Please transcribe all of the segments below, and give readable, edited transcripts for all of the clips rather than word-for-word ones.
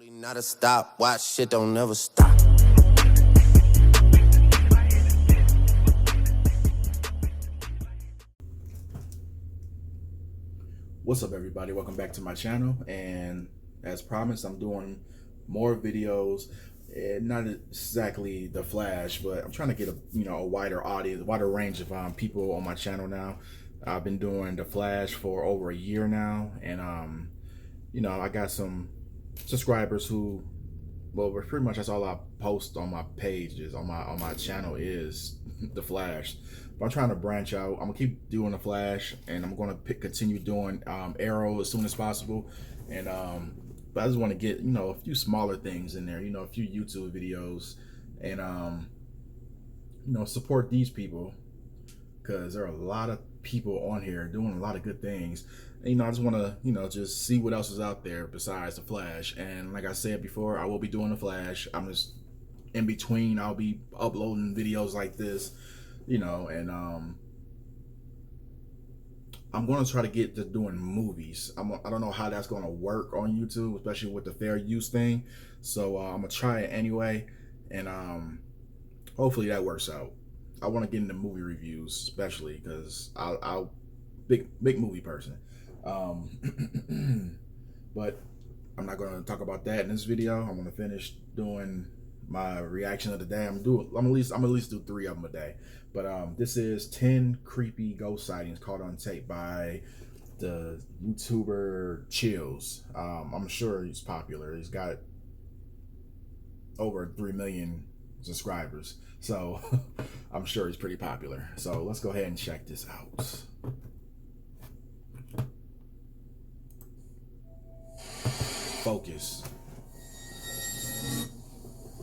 Not a stop, watch shit don't never stop. What's up, everybody? Welcome back to my channel, and as promised, I'm doing more videos. Not exactly the Flash, but I'm trying to get a wider audience, wider range of people on my channel now. I've been doing the Flash for over a year now, and I got some subscribers who, well, pretty much that's all I post on my pages, on my channel is the Flash. But I'm trying to branch out. I'm gonna keep doing the Flash, and I'm gonna continue doing Arrow as soon as possible. And but I just want to get a few smaller things in there, a few YouTube videos, and support these people, because there are a lot of people on here doing a lot of good things. And, I just want to just see what else is out there besides the Flash. And like I said before, I will be doing the Flash. I'm just in between. I'll be uploading videos like this, and I'm going to try to get to doing movies. I don't know how that's going to work on YouTube, especially with the fair use thing. So I'm going to try it anyway, and hopefully that works out. I want to get into movie reviews, especially because I'll big movie person. But I'm not going to talk about that in this video. I'm going to finish doing my reaction of the day. I'm at least do 3 of them a day. But this is 10 creepy ghost sightings caught on tape by the YouTuber Chills. I'm sure he's popular. He's got over 3 million subscribers, so I'm sure he's pretty popular. So let's go ahead and check this out. Focus.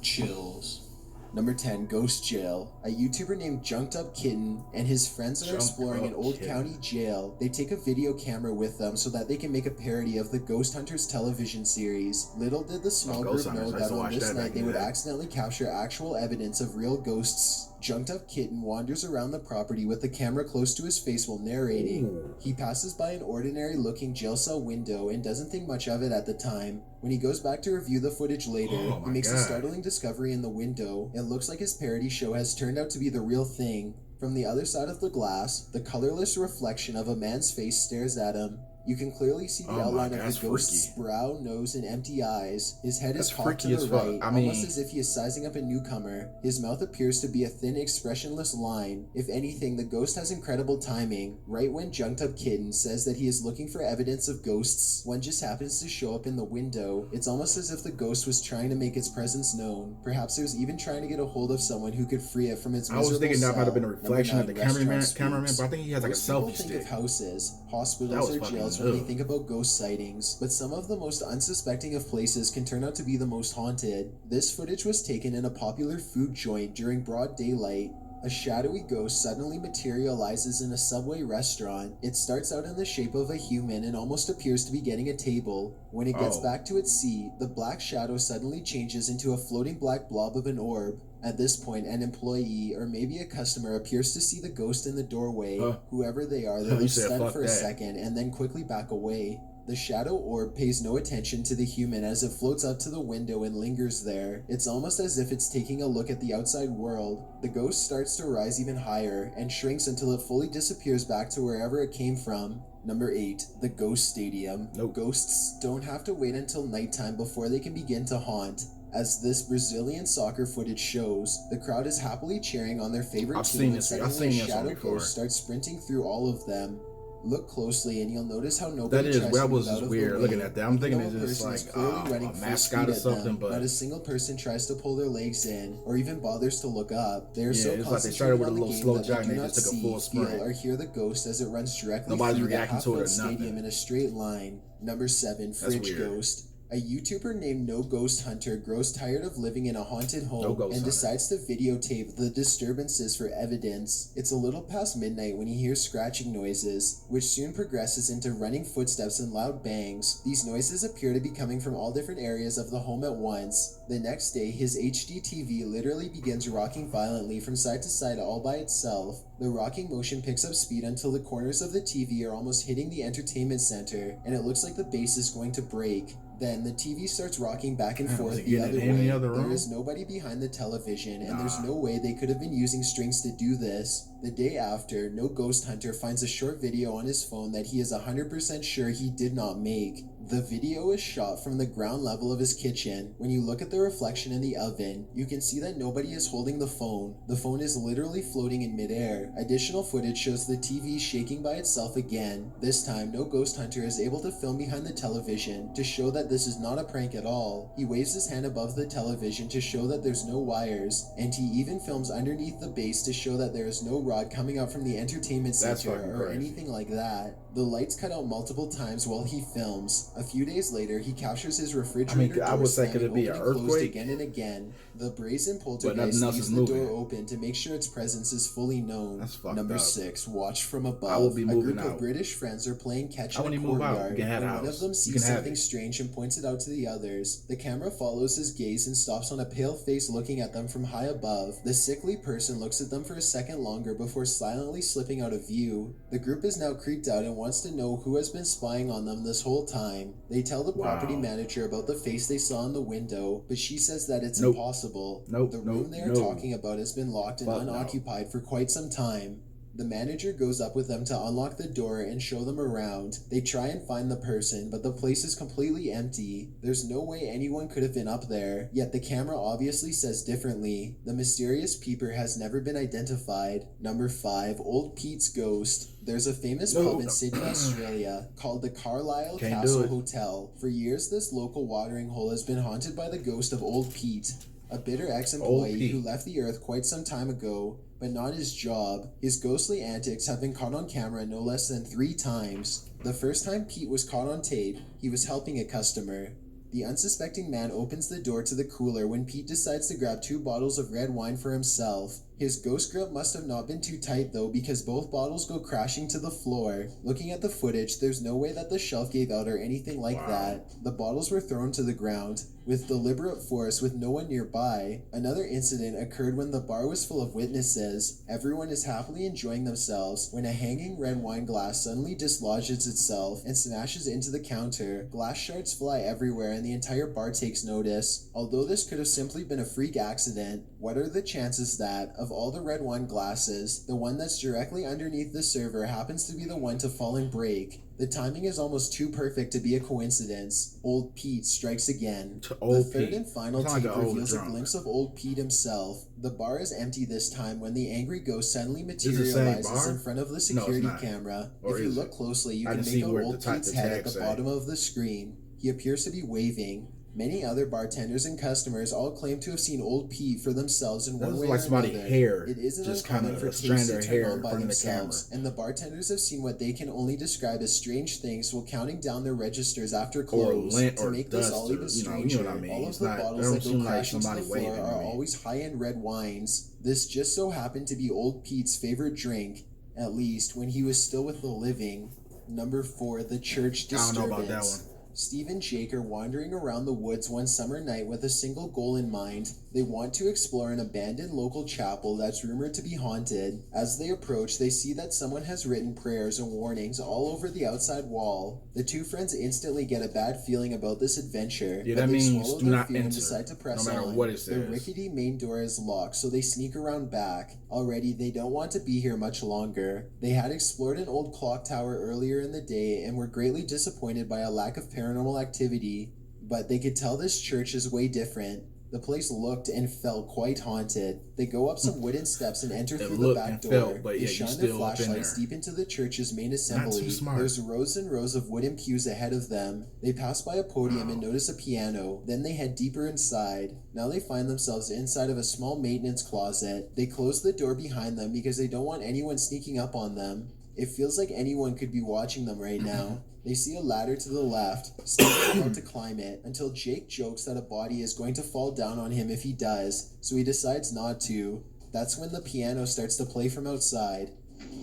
Chills. Number 10, Ghost Jail. A YouTuber named Junked Up Kitten and his friends are exploring an old county jail. They take a video camera with them so that they can make a parody of the Ghost Hunters television series. Little did the small group know that on this night they would accidentally capture actual evidence of real ghosts. Junked Up Kitten wanders around the property with the camera close to his face while narrating. Ooh. He passes by an ordinary looking jail cell window and doesn't think much of it at the time. When he goes back to review the footage later, he makes a startling discovery in the window. It looks like his parody show has turned out to be the real thing. From the other side of the glass, the colorless reflection of a man's face stares at him. You can clearly see the outline of the ghost's brow, nose, and empty eyes. His head is cocked to the right, almost as if he is sizing up a newcomer. His mouth appears to be a thin, expressionless line. If anything, the ghost has incredible timing. Right when Junked Up Kitten says that he is looking for evidence of ghosts, one just happens to show up in the window. It's almost as if the ghost was trying to make its presence known. Perhaps it was even trying to get a hold of someone who could free it from its miserable I was thinking that might have been a reflection of the cameraman, but I think he has like a selfie stick. Think of houses, hospitals, or jails when they think about ghost sightings, but some of the most unsuspecting of places can turn out to be the most haunted. This footage was taken in a popular food joint during broad daylight. A shadowy ghost suddenly materializes in a Subway restaurant. It starts out in the shape of a human and almost appears to be getting a table. When it gets back to its seat, the black shadow suddenly changes into a floating black blob of an orb. At this point, an employee or maybe a customer appears to see the ghost in the doorway. Whoever they are, they look stunned for a second and then quickly back away. The shadow orb pays no attention to the human as it floats up to the window and lingers there. It's almost as if it's taking a look at the outside world. The ghost starts to rise even higher and shrinks until it fully disappears back to wherever it came from. Number 8, the Ghost Stadium. Ghosts don't have to wait until nighttime before they can begin to haunt. As this Brazilian soccer footage shows, the crowd is happily cheering on their favorite team and suddenly a shadow ghost starts sprinting through all of them. Look closely and you'll notice how nobody tries to move out of the way. Looking at that, I'm thinking it's just like a mascot or something, but not a single person tries to pull their legs in or even bothers to look up. They are so it's like they started with a little slow jog and they just took a full feel sprint. or hear the ghost as it runs directly Nobody's through the reacting to it or stadium nothing. in a straight line. Number 7, Fridge Ghost. A YouTuber named No Ghost Hunter grows tired of living in a haunted home and decides to videotape the disturbances for evidence. It's a little past midnight when he hears scratching noises, which soon progresses into running footsteps and loud bangs. These noises appear to be coming from all different areas of the home at once. The next day, his HD TV literally begins rocking violently from side to side all by itself. The rocking motion picks up speed until the corners of the TV are almost hitting the entertainment center, and it looks like the base is going to break. Then the TV starts rocking back and Man, was forth he the getting other it in the way. other There room? is nobody behind the television, and there's Nah. no way they could have been using strings to do this. The day after, no ghost hunter finds a short video on his phone that he is 100% sure he did not make. The video is shot from the ground level of his kitchen. When you look at the reflection in the oven, you can see that nobody is holding the phone. The phone is literally floating in midair. Additional footage shows the TV shaking by itself again. This time, no ghost hunter is able to film behind the television to show that this is not a prank at all. He waves his hand above the television to show that there's no wires, and he even films underneath the base to show that there is no rod coming out from the entertainment center or anything like that. The lights cut out multiple times while he films. A few days later, he captures his refrigerator door slamming open and closed again and again. The brazen poltergeist leaves the door open to make sure its presence is fully known. Number 6, watched from above. A group of British friends are playing catch in a courtyard when one of them sees something strange and points it out to the others. The camera follows his gaze and stops on a pale face looking at them from high above. The sickly person looks at them for a second longer before silently slipping out of view. The group is now creeped out and wants to know who has been spying on them this whole time. They tell the property manager about the face they saw in the window, but she says that it's impossible. The room they are talking about has been locked and unoccupied for quite some time. The manager goes up with them to unlock the door and show them around. They try and find the person, but the place is completely empty. There's no way anyone could have been up there, yet the camera obviously says differently. The mysterious peeper has never been identified. Number 5, Old Pete's Ghost. There's a famous pub in Sydney, Australia, called the Carlisle Castle Hotel. For years, this local watering hole has been haunted by the ghost of Old Pete, a bitter ex-employee who left the earth quite some time ago, but not his job. His ghostly antics have been caught on camera no less than 3 times. The first time Pete was caught on tape, he was helping a customer. The unsuspecting man opens the door to the cooler when Pete decides to grab 2 bottles of red wine for himself. His ghost grip must have not been too tight though, because both bottles go crashing to the floor. Looking at the footage, there's no way that the shelf gave out or anything like that. The bottles were thrown to the ground with deliberate force with no one nearby. Another incident occurred when the bar was full of witnesses. Everyone is happily enjoying themselves when a hanging red wine glass suddenly dislodges itself and smashes into the counter. Glass shards fly everywhere and the entire bar takes notice. Although this could have simply been a freak accident, what are the chances that, of all the red wine glasses, the one that's directly underneath the server happens to be the one to fall and break? The timing is almost too perfect to be a coincidence. Old Pete strikes again. The third and final tape reveals a glimpse of Old Pete himself. The bar is empty this time when the angry ghost suddenly materializes in front of the security camera. If you look closely, you can make out Old Pete's head at the bottom of the screen. He appears to be waving. Many other bartenders and customers all claim to have seen Old Pete for themselves in one way or another. It isn't uncommon for tapes to turn on by themselves, and the bartenders have seen what they can only describe as strange things while counting down their registers after close. To make this all even stranger, all of the bottles that go crashing to the floor are always high-end red wines. This just so happened to be Old Pete's favorite drink, at least when he was still with the living. Number 4, the church disturbance. I don't know about that one. Steve and Jake are wandering around the woods one summer night with a single goal in mind. They want to explore an abandoned local chapel that's rumored to be haunted. As they approach, they see that someone has written prayers and warnings all over the outside wall. The 2 friends instantly get a bad feeling about this adventure, but they swallow their fear and decide to press on. The rickety main door is locked, so they sneak around back. Already, they don't want to be here much longer. They had explored an old clock tower earlier in the day and were greatly disappointed by a lack of paranormal activity, but they could tell this church is way different. The place looked and felt quite haunted. They go up some wooden steps and enter through the back door. They shine their flashlights deep into the church's main assembly. There's rows and rows of wooden pews ahead of them. They pass by a podium and notice a piano. Then they head deeper inside. Now they find themselves inside of a small maintenance closet. They close the door behind them because they don't want anyone sneaking up on them. It feels like anyone could be watching them right now. They see a ladder to the left. Steve is about to climb it until Jake jokes that a body is going to fall down on him if he does, so he decides not to. That's when the piano starts to play from outside.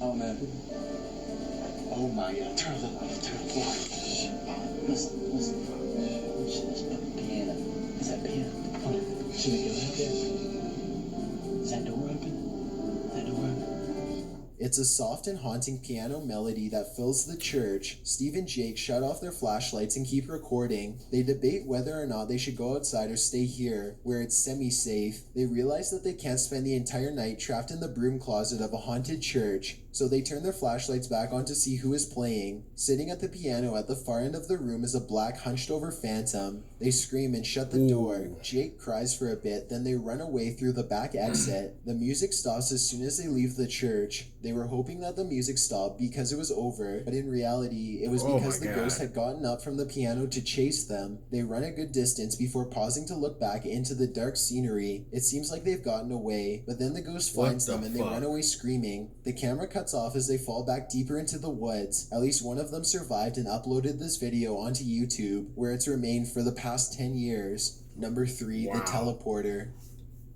Oh man. Oh my god. Turn it off. Turn it off. Listen. Oh shit, that's fucking piano. Is that piano? Hold on. Should we go out there? Is that door open? Is that door open? It's a soft and haunting piano melody that fills the church. Steve and Jake shut off their flashlights and keep recording. They debate whether or not they should go outside or stay here, where it's semi-safe. They realize that they can't spend the entire night trapped in the broom closet of a haunted church, so they turn their flashlights back on to see who is playing. Sitting at the piano at the far end of the room is a black hunched-over phantom. They scream and shut the door. Jake cries for a bit, then they run away through the back exit. The music stops as soon as they leave the church. They were hoping that the music stopped because it was over, but in reality, it was because the ghost had gotten up from the piano to chase them. They run a good distance before pausing to look back into the dark scenery. It seems like they've gotten away, but then the ghost finds them and they run away screaming. The camera cuts off as they fall back deeper into the woods. At least one of them survived and uploaded this video onto YouTube, where it's remained for the past 10 years. Number 3, the teleporter.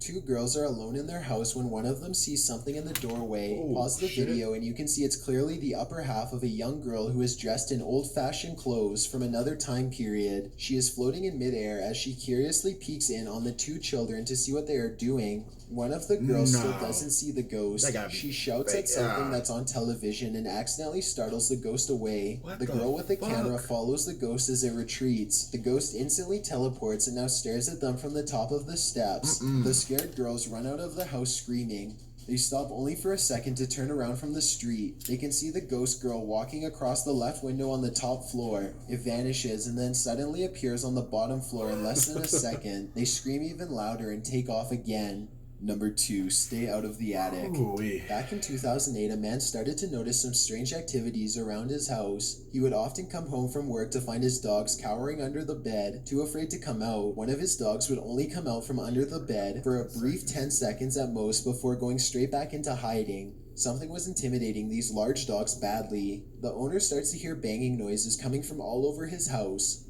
Two girls are alone in their house when one of them sees something in the doorway. Pause the video and you can see it's clearly the upper half of a young girl who is dressed in old-fashioned clothes from another time period. She is floating in midair as she curiously peeks in on the two children to see what they are doing. One of the girls still doesn't see the ghost. She shouts at something that's on television and accidentally startles the ghost away. The girl with the camera follows the ghost as it retreats. The ghost instantly teleports and now stares at them from the top of the steps. The scared girls run out of the house screaming. They stop only for a second to turn around from the street. They can see the ghost girl walking across the left window on the top floor. It vanishes and then suddenly appears on the bottom floor in less than a second. They scream even louder and take off again. Number 2, stay out of the attic. Back in 2008, a man started to notice some strange activities around his house. He would often come home from work to find his dogs cowering under the bed, too afraid to come out. One of his dogs would only come out from under the bed for a brief 10 seconds at most before going straight back into hiding. Something was intimidating these large dogs badly. The owner starts to hear banging noises coming from all over his house.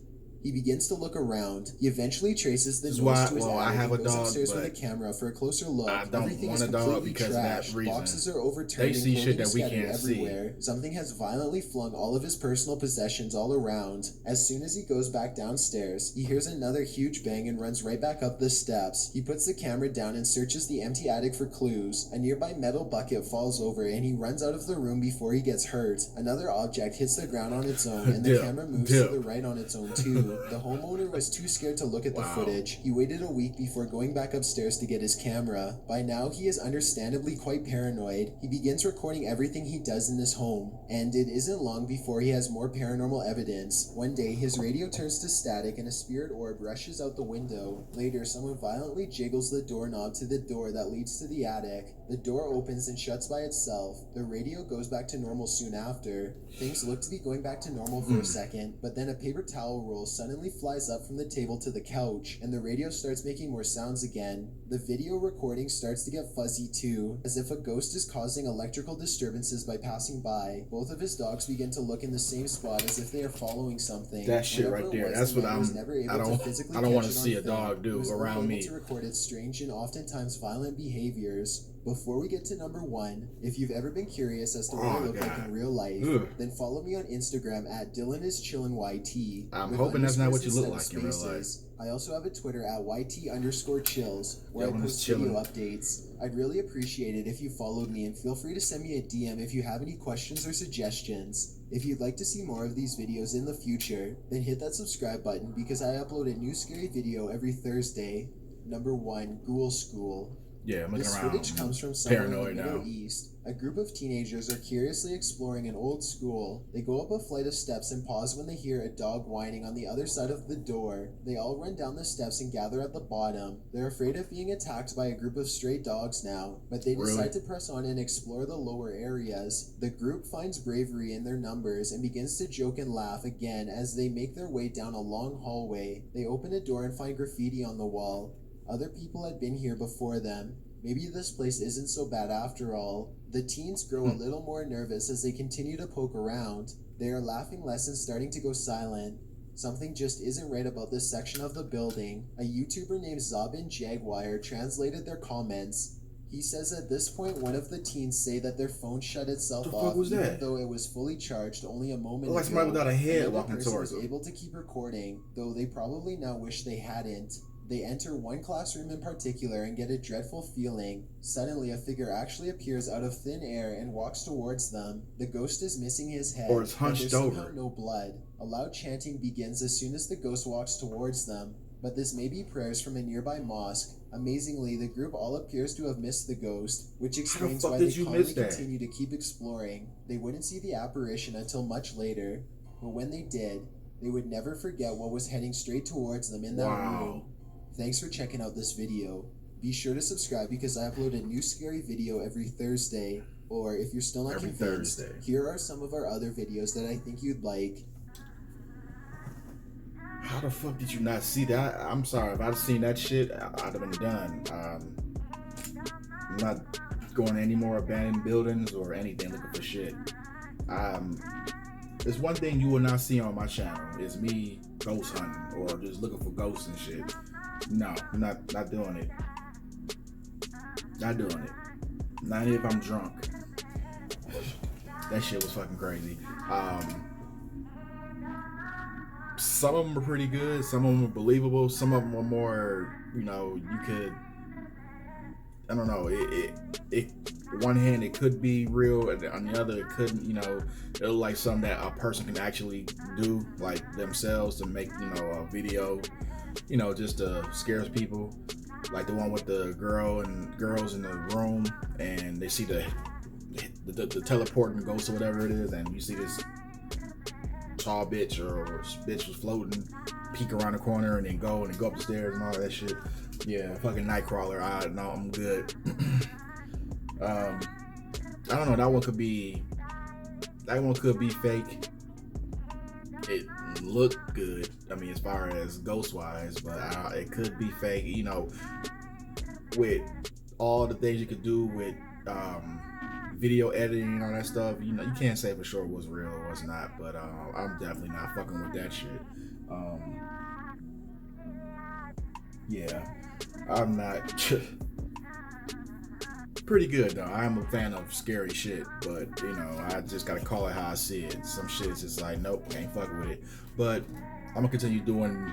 He begins to look around. He eventually traces the noise to his attic and goes upstairs with a camera for a closer look. Everything is completely trashed. Boxes are overturned and clothing is scattered everywhere. Something has violently flung all of his personal possessions all around. As soon as he goes back downstairs, he hears another huge bang and runs right back up the steps. He puts the camera down and searches the empty attic for clues. A nearby metal bucket falls over and he runs out of the room before he gets hurt. Another object hits the ground on its own and the camera moves to the right on its own too. The homeowner was too scared to look at the footage. He waited a week before going back upstairs to get his camera. By now, he is understandably quite paranoid. He begins recording everything he does in his home, and it isn't long before he has more paranormal evidence. One day, his radio turns to static and a spirit orb rushes out the window. Later, someone violently jiggles the doorknob to the door that leads to the attic. The door opens and shuts by itself. The radio goes back to normal soon after. Things look to be going back to normal for a second, but then a paper towel roll suddenly flies up from the table to the couch, and the radio starts making more sounds again. The video recording starts to get fuzzy too, as if a ghost is causing electrical disturbances by passing by. Both of his dogs begin to look in the same spot as if they are following something. That shit right there, that's what I don't want to see a dog do around me. To record its strange and oftentimes violent behaviors. Before we get to number 1, if you've ever been curious as to what I look like in real life, then follow me on Instagram at DylanIsChillinYT. I'm hoping that's not what you look like in real life. I also have a Twitter at YT_chills, where I post video updates. I'd really appreciate it if you followed me, and feel free to send me a DM if you have any questions or suggestions. If you'd like to see more of these videos in the future, then hit that subscribe button because I upload a new scary video every Thursday. Number 1, Ghoul School. Yeah, I'm looking this around. footage comes from somewhere in the Paranoid Middle now. East. A group of teenagers are curiously exploring an old school. They go up a flight of steps and pause when they hear a dog whining on the other side of the door. They all run down the steps and gather at the bottom. They're afraid of being attacked by a group of stray dogs now, but they decide to press on and explore the lower areas. The group finds bravery in their numbers and begins to joke and laugh again as they make their way down a long hallway. They open a door and find graffiti on the wall. Other people had been here before them. Maybe this place isn't so bad after all. The teens grow a little more nervous as they continue to poke around. They are laughing less and starting to go silent. Something just isn't right about this section of the building. A YouTuber named Zabin Jaguar translated their comments. He says at this point one of the teens say that their phone shut itself off even though it was fully charged only a moment ago. Like somebody without a head walking towards towards them. them. Able to keep recording, though they probably now wish they hadn't. They enter one classroom in particular and get a dreadful feeling. Suddenly, a figure actually appears out of thin air and walks towards them. The ghost is missing his head, Or it's but there's hunched somehow over. no blood. A loud chanting begins as soon as the ghost walks towards them, but this may be prayers from a nearby mosque. Amazingly, the group all appears to have missed the ghost, which explains fuck why did they you calmly miss that? continue to keep exploring. They wouldn't see the apparition until much later, but when they did, they would never forget what was heading straight towards them in that room. Thanks for checking out this video. Be sure to subscribe because I upload a new scary video every Thursday. Or if you're still not convinced, here are some of our other videos that I think you'd like. How the fuck did you not see that? I'm sorry, if I'd seen that shit, I'd have been done. I'm not going to any more abandoned buildings or anything looking for shit. There's one thing you will not see on my channel is me ghost hunting or just looking for ghosts and shit. No, I'm not doing it. Not doing it. Not if I'm drunk. That shit was fucking crazy. Some of them are pretty good. Some of them are believable. Some of them are more, you know, you could, I don't know. It one hand it could be real, and on the other it couldn't. You know, it look like something that a person can actually do, like themselves, to make, you know, a video, you know, just to scare people. Like the one with the girls in the room, and they see the teleporting ghost or whatever it is, and you see this tall bitch or bitch was floating, peek around the corner and then go up the stairs and all that shit. Yeah, fucking Nightcrawler. I know, I'm good. I don't know. That one could be fake. It looked good. I mean, as far as ghost wise, but it could be fake. You know, with all the things you could do with video editing and all that stuff, you know, you can't say for sure what's real or what's not. But I'm definitely not fucking with that shit. Yeah, I'm not. Pretty good though. I'm a fan of scary shit, but you know, I just gotta call it how I see it. Some shit's just like, nope, can't fuck with it. But I'm gonna continue doing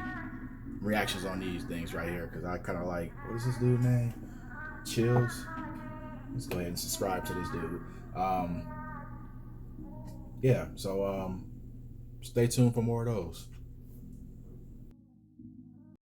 reactions on these things right here because I kind of like, what is this dude's name? Chills. Let's go ahead and subscribe to this dude. Yeah, so stay tuned for more of those.